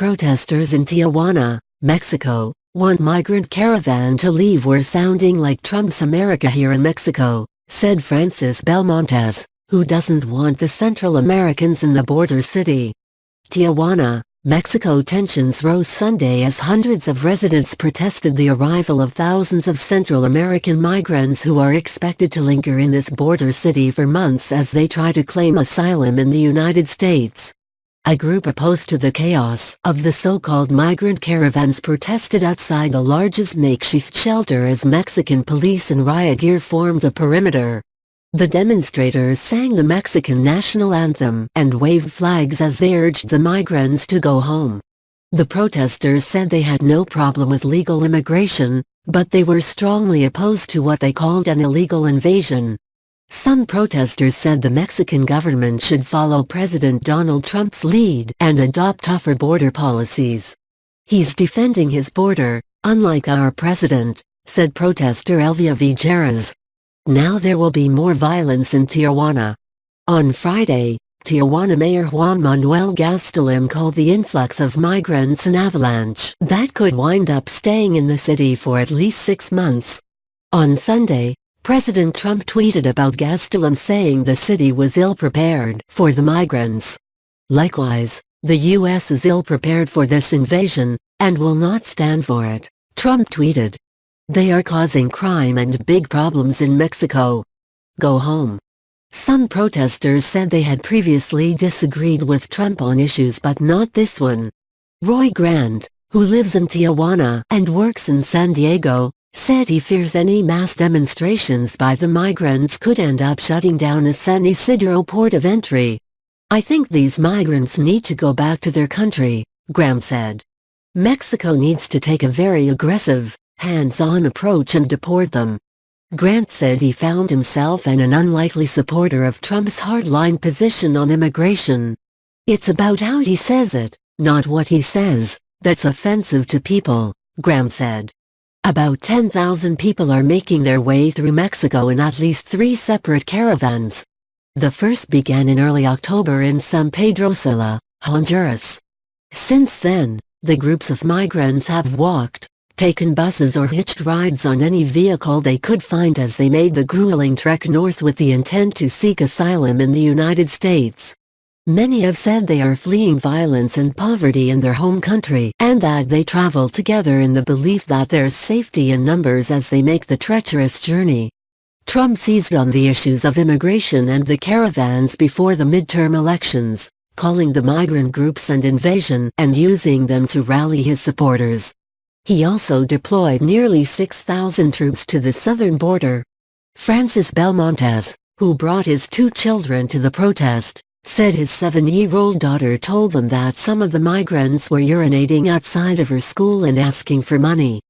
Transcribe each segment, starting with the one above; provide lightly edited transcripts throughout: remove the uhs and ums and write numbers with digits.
protesters in Tijuana, Mexico, want migrant caravan to leave. We're sounding like Trump's America here in Mexico, said Francis Belmontes, who doesn't want the Central Americans in the border city. Tijuana, Mexico. Tensions rose Sunday as hundreds of residents protested the arrival of thousands of Central American migrants who are expected to linger in this border city for months as they try to claim asylum in the United States. A group opposed to the chaos of the so-called migrant caravans protested outside the largest makeshift shelter as Mexican police and riot gear formed a perimeter. The demonstrators sang the Mexican national anthem and waved flags as they urged the migrants to go home. The protesters said they had no problem with legal immigration, but they were strongly opposed to what they called an illegal invasion. Some protesters said the Mexican government should follow President Donald Trump's lead and adopt tougher border policies. "He's defending his border, unlike our president," said protester Elvia Villegas. Now there will be more violence in Tijuana. On Friday, Tijuana Mayor Juan Manuel Gastelum called the influx of migrants an avalanche that could wind up staying in the city for at least 6 months. On Sunday, President Trump tweeted about Gastelum, saying the city was ill-prepared for the migrants. Likewise, the U.S. is ill-prepared for this invasion, and will not stand for it, Trump tweeted. "They are causing crime and big problems in Mexico. Go home." Some protesters said they had previously disagreed with Trump on issues but not this one. Roy Grant, who lives in Tijuana and works in San Diego, said he fears any mass demonstrations by the migrants could end up shutting down a San Isidro port of entry. "I think these migrants need to go back to their country," Grant said. "Mexico needs to take a very aggressive, hands-on approach and deport them." Grant said he found himself an unlikely supporter of Trump's hardline position on immigration. "It's about how he says it, not what he says, that's offensive to people," Grant said. About 10,000 people are making their way through Mexico in at least 3 separate caravans. The first began in early October in San Pedro Sula, Honduras. Since then, the groups of migrants have walked, taken buses or hitched rides on any vehicle they could find as they made the grueling trek north with the intent to seek asylum in the United States. Many have said they are fleeing violence and poverty in their home country and that they travel together in the belief that there's safety in numbers as they make the treacherous journey. Trump seized on the issues of immigration and the caravans before the midterm elections, calling the migrant groups an invasion and using them to rally his supporters. He also deployed nearly 6,000 troops to the southern border. Francis Belmontes, who brought his 2 children to the protest, said his 7-year-old daughter told them that some of the migrants were urinating outside of her school and asking for money.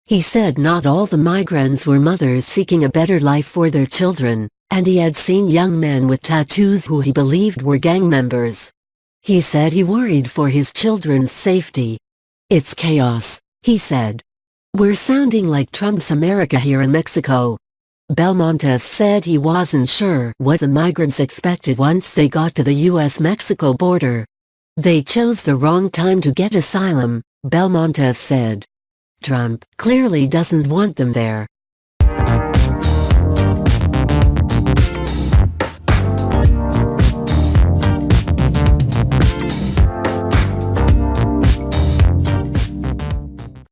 He said not all the migrants were mothers seeking a better life for their children, and he had seen young men with tattoos who he believed were gang members. He said he worried for his children's safety. "It's chaos," he said. "We're sounding like Trump's America here in Mexico." Belmontes said he wasn't sure what the migrants expected once they got to the U.S.-Mexico border. "They chose the wrong time to get asylum," Belmontes said. "Trump clearly doesn't want them there."